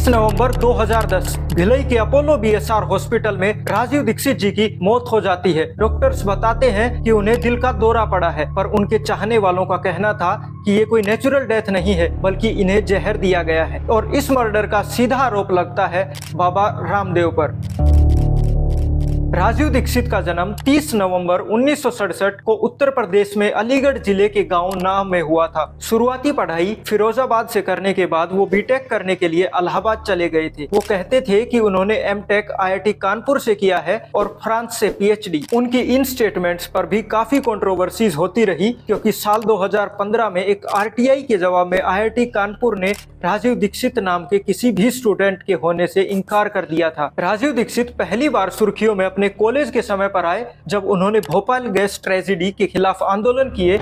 30 नवंबर 2010 भिलाई के Apollo BSR hospital में राजीव दीक्षित जी की मौत हो जाती है। डॉक्टर्स बताते हैं कि उन्हें दिल का दौरा पड़ा है, पर उनके चाहने वालों का कहना था कि ये कोई नेचुरल डेथ नहीं है, बल्कि इन्हें जहर दिया गया है। और इस मर्डर का सीधा आरोप लगता है बाबा रामदेव पर। राजीव दीक्षित का जन्म 30 नवंबर 1967 को उत्तर प्रदेश में अलीगढ़ जिले के गांव नाव में हुआ था। शुरुआती पढ़ाई फिरोजाबाद से करने के बाद वो बीटेक करने के लिए इलाहाबाद चले गए थे। वो कहते थे कि उन्होंने एमटेक आईआईटी कानपुर से किया है और फ्रांस से पीएचडी। उनकी इन स्टेटमेंट्स पर भी काफी कंट्रोवर्सीज होती रही, क्योंकि साल 2015 में एक आरटीआई के जवाब में आईआईटी कानपुर ने राजीव दीक्षित नाम के किसी भी स्टूडेंट के होने से इनकार कर दिया था। राजीव दीक्षित पहली बार सुर्खियों में अपने कॉलेज के समय पर आए, जब उन्होंने भोपाल गैस ट्रेजेडी के खिलाफ आंदोलन किए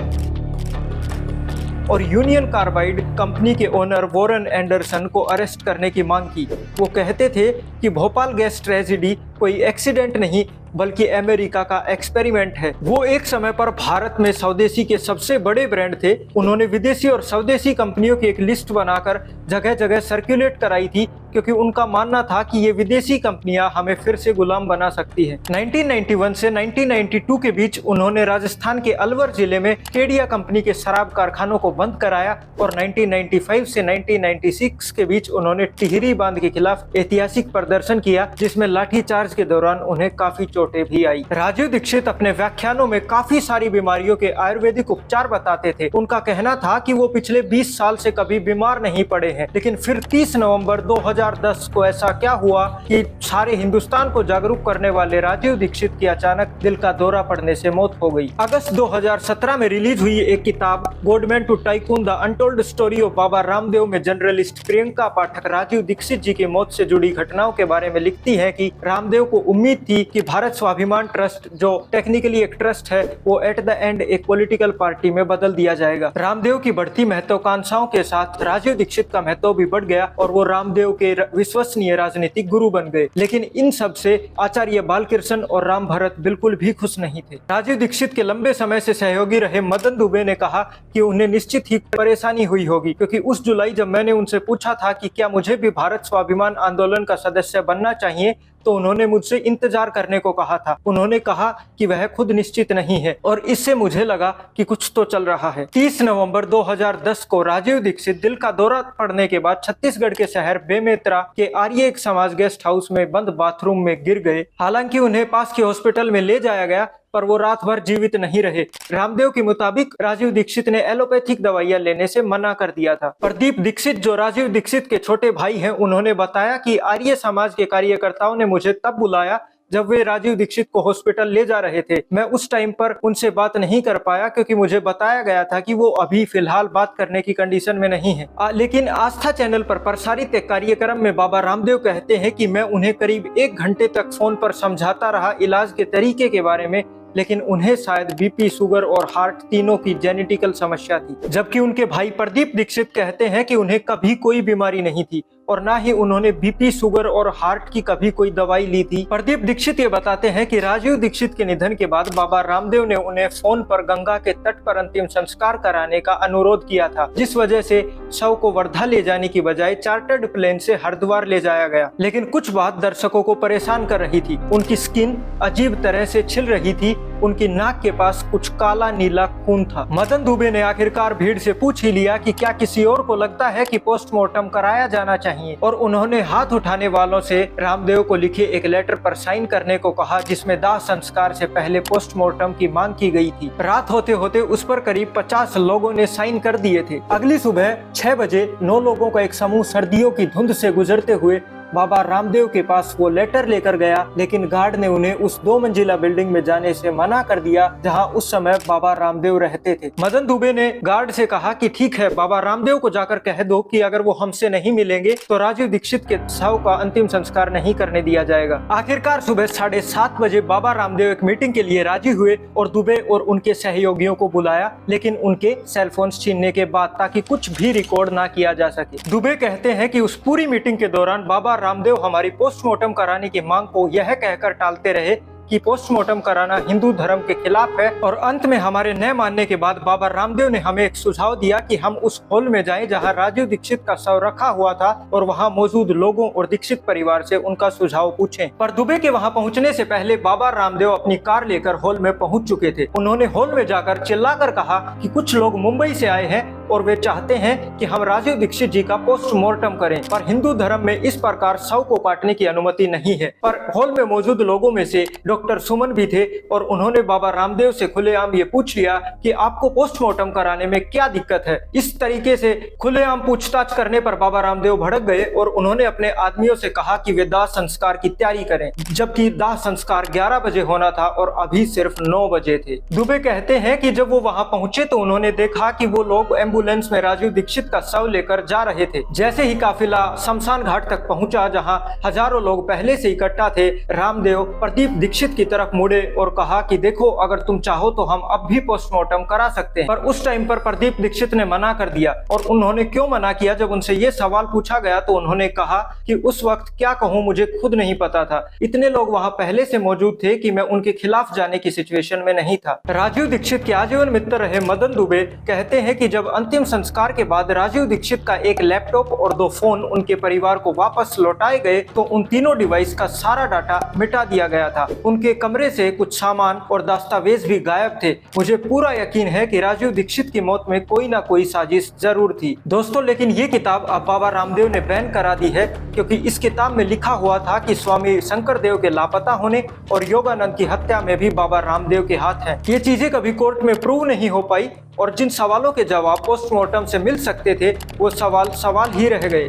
और यूनियन कार्बाइड कंपनी के ओनर वॉरेन एंडरसन को अरेस्ट करने की मांग की। वो कहते थे कि भोपाल गैस ट्रेजेडी कोई एक्सीडेंट नहीं, बल्कि अमेरिका का एक्सपेरिमेंट है। वो एक समय पर भारत में स्वदेशी के सबसे बड़े ब्रांड थे। उन्होंने विदेशी और स्वदेशी कंपनियों की एक लिस्ट बनाकर जगह जगह सर्कुलेट कराई थी, क्योंकि उनका मानना था कि ये विदेशी कंपनियां हमें फिर से गुलाम बना सकती हैं। 1991 से 1992 के बीच उन्होंने राजस्थान के अलवर जिले में केडिया कंपनी के शराब कारखानों को बंद कराया और 1995 से 1996 के बीच उन्होंने टिहरी बांध के खिलाफ ऐतिहासिक प्रदर्शन किया, जिसमें लाठीचार्ज के दौरान उन्हें काफी चोटें भी आई। राजीव दीक्षित अपने व्याख्यानों में काफी सारी बीमारियों के आयुर्वेदिक उपचार बताते थे। उनका कहना था कि वो पिछले 20 साल से कभी बीमार नहीं पड़े हैं, लेकिन फिर 30 नवंबर 2010 को ऐसा क्या हुआ कि सारे हिंदुस्तान को जागरूक करने वाले राजीव दीक्षित की अचानक दिल का दौरा पड़ने से मौत हो गई। अगस्त 2017 में रिलीज हुई एक किताब godman to tycoon the untold story of Baba Ramdev में जर्नलिस्ट प्रियंका पाठक राजीव दीक्षित जी की मौत से जुड़ी घटनाओं के बारे में लिखती है कि रामदेव को उम्मीद थी कि भारत स्वाभिमान ट्रस्ट, जो टेक्निकली एक ट्रस्ट है, वो एट द एंड एक पॉलिटिकल पार्टी में बदल दिया जाएगा। रामदेव की बढ़ती महत्वाकांक्षाओं के साथ राजीव दीक्षित का महत्व भी बढ़ गया और वो रामदेव के विश्वसनीय राजनीतिक गुरु बन गए। लेकिन इन सब से आचार्य बालकृष्ण और राम भरत बिल्कुल भी खुश नहीं थे। राजीव दीक्षित के लंबे समय से सहयोगी रहे मदन दुबे ने कहा कि उन्हें निश्चित ही परेशानी हुई होगी, क्योंकि उस जुलाई जब मैंने उनसे पूछा था कि क्या मुझे भी भारत स्वाभिमान आंदोलन का सदस्य बनना चाहिए, तो उन्होंने मुझसे इंतजार करने को कहा था। उन्होंने कहा कि वह खुद निश्चित नहीं है, और इससे मुझे लगा कि कुछ तो चल रहा है। 30 नवंबर 2010 को राजीव दीक्षित दिल का दौरा पड़ने के बाद छत्तीसगढ़ के शहर बेमेतरा के आर्य एक समाज गेस्ट हाउस में बंद बाथरूम में गिर गए। हालांकि उन्हें पास के हॉस्पिटल में ले जाया गया, पर वो रात भर जीवित नहीं रहे। रामदेव के मुताबिक राजीव दीक्षित ने एलोपैथिक दवाइयां लेने से मना कर दिया था। प्रदीप दीक्षित, जो राजीव दीक्षित के छोटे भाई हैं, उन्होंने बताया कि आर्य समाज के कार्यकर्ताओं ने मुझे तब बुलाया जब वे राजीव दीक्षित को हॉस्पिटल ले जा रहे थे। मैं उस टाइम पर उनसे बात नहीं कर पाया, क्योंकि मुझे बताया गया था कि वो अभी फिलहाल बात करने की कंडीशन में नहीं है। लेकिन आस्था चैनल पर प्रसारित एक कार्यक्रम में बाबा रामदेव कहते हैं कि मैं उन्हें करीब 1 घंटे तक फोन पर समझाता रहा इलाज के तरीके के बारे में, लेकिन उन्हें शायद बीपी, शुगर और हार्ट तीनों की जेनेटिकल समस्या थी। जबकि उनके भाई प्रदीप दीक्षित कहते हैं कि उन्हें कभी कोई बीमारी नहीं थी और ना ही उन्होंने बीपी, शुगर और हार्ट की कभी कोई दवाई ली थी। प्रदीप दीक्षित ये बताते हैं कि राजीव दीक्षित के निधन के बाद बाबा रामदेव ने उन्हें फोन पर गंगा के तट पर अंतिम संस्कार कराने का अनुरोध किया था, जिस वजह से शव को वर्धा ले जाने की बजाय चार्टर्ड प्लेन से हरिद्वार ले जाया गया। लेकिन कुछ बात दर्शकों को परेशान कर रही थी। उनकी स्किन अजीब तरह से छिल रही थी, उनकी नाक के पास कुछ काला नीला खून था। मदन दुबे ने आखिरकार भीड़ से पूछ ही लिया कि क्या किसी और को लगता है कि पोस्टमार्टम कराया जाना चाहिए, और उन्होंने हाथ उठाने वालों से रामदेव को लिखे एक लेटर पर साइन करने को कहा, जिसमें दाह संस्कार से पहले पोस्टमार्टम की मांग की गई थी। रात होते होते उस पर करीब 50 लोगों ने साइन कर दिए थे। अगली सुबह 6 बजे 9 लोगों का एक समूह सर्दियों की धुंध से गुजरते हुए बाबा रामदेव के पास वो लेटर लेकर गया, लेकिन गार्ड ने उन्हें उस 2 मंजिला बिल्डिंग में जाने से मना कर दिया, जहां उस समय बाबा रामदेव रहते थे। मदन दुबे ने गार्ड से कहा कि ठीक है, बाबा रामदेव को जाकर कह दो कि अगर वो हमसे नहीं मिलेंगे तो राजीव दीक्षित के शव का अंतिम संस्कार नहीं करने दिया जाएगा। आखिरकार सुबह 7:30 बजे बाबा रामदेव एक मीटिंग के लिए राजी हुए और दुबे और उनके सहयोगियों को बुलाया, लेकिन उनके सेलफोन छीनने के बाद, ताकि कुछ भी रिकॉर्ड ना किया जा सके। दुबे कहते हैं कि उस पूरी मीटिंग के दौरान बाबा रामदेव हमारी पोस्टमार्टम कराने की मांग को यह कहकर टालते रहे कि पोस्टमार्टम कराना हिंदू धर्म के खिलाफ है। और अंत में हमारे न मानने के बाद बाबा रामदेव ने हमें एक सुझाव दिया कि हम उस हॉल में जाएं जहां राजीव दीक्षित का शव रखा हुआ था और वहां मौजूद लोगों और दीक्षित परिवार से उनका सुझाव पूछें। पर दुबे के वहां पहुंचने से पहले बाबा रामदेव अपनी कार लेकर हॉल में पहुंच चुके थे। उन्होंने हॉल में जाकर चिल्लाकर कहा कि कुछ लोग मुंबई से आए हैं और वे चाहते हैं कि हम राजीव दीक्षित जी का पोस्टमार्टम करें, पर हिंदू धर्म में इस प्रकार शव को काटने की अनुमति नहीं है। पर हॉल में मौजूद लोगों में से डॉक्टर सुमन भी थे और उन्होंने बाबा रामदेव से खुलेआम ये पूछ लिया कि आपको पोस्टमार्टम कराने में क्या दिक्कत है। इस तरीके से खुलेआम पूछताछ करने पर बाबा रामदेव भड़क गए और उन्होंने अपने आदमियों से कहा कि वे दाह संस्कार की तैयारी करें, जबकि दाह संस्कार 11 बजे होना था और अभी सिर्फ 9 बजे थे। दुबे कहते हैं कि जब वो वहां पहुंचे तो उन्होंने देखा कि वो लोग एम्बुलेंस में राजीव दीक्षित का शव लेकर जा रहे थे। जैसे ही काफिला शमशान घाट तक पहुंचा जहां हजारों लोग पहले से इकट्ठा थे, रामदेव प्रदीप दीक्षित की तरफ मुड़े और कहा कि देखो, अगर तुम चाहो तो हम अब भी पोस्टमार्टम करा सकते हैं। पर उस टाइम पर प्रदीप दीक्षित ने मना कर दिया। और उन्होंने क्यों मना किया, जब उनसे ये सवाल पूछा गया तो उन्होंने कहा कि उस वक्त क्या कहूं, मुझे खुद नहीं पता था। इतने लोग वहां पहले से मौजूद थे कि मैं उनके खिलाफ जाने की सिचुएशन में नहीं था। राजीव दीक्षित के आजीवन मित्र रहे मदन दुबे कहते हैं कि जब अंतिम संस्कार के बाद राजीव दीक्षित का एक लैपटॉप और 2 फोन उनके परिवार को वापस लौटाए गए तो उन तीनों डिवाइस का सारा डाटा मिटा दिया गया था। उनके कमरे से कुछ सामान और दस्तावेज भी गायब थे। मुझे पूरा यकीन है कि राजीव दीक्षित की मौत में कोई ना कोई साजिश जरूर थी। दोस्तों, लेकिन ये किताब अब बाबा रामदेव ने बैन करा दी है, क्योंकि इस किताब में लिखा हुआ था कि स्वामी शंकरदेव के लापता होने और योगानंद की हत्या में भी बाबा रामदेव के हाथ हैं। ये चीजें कभी कोर्ट में प्रूव नहीं हो पाई और जिन सवालों के जवाब पोस्टमार्टम से मिल सकते थे वो सवाल ही रह गए।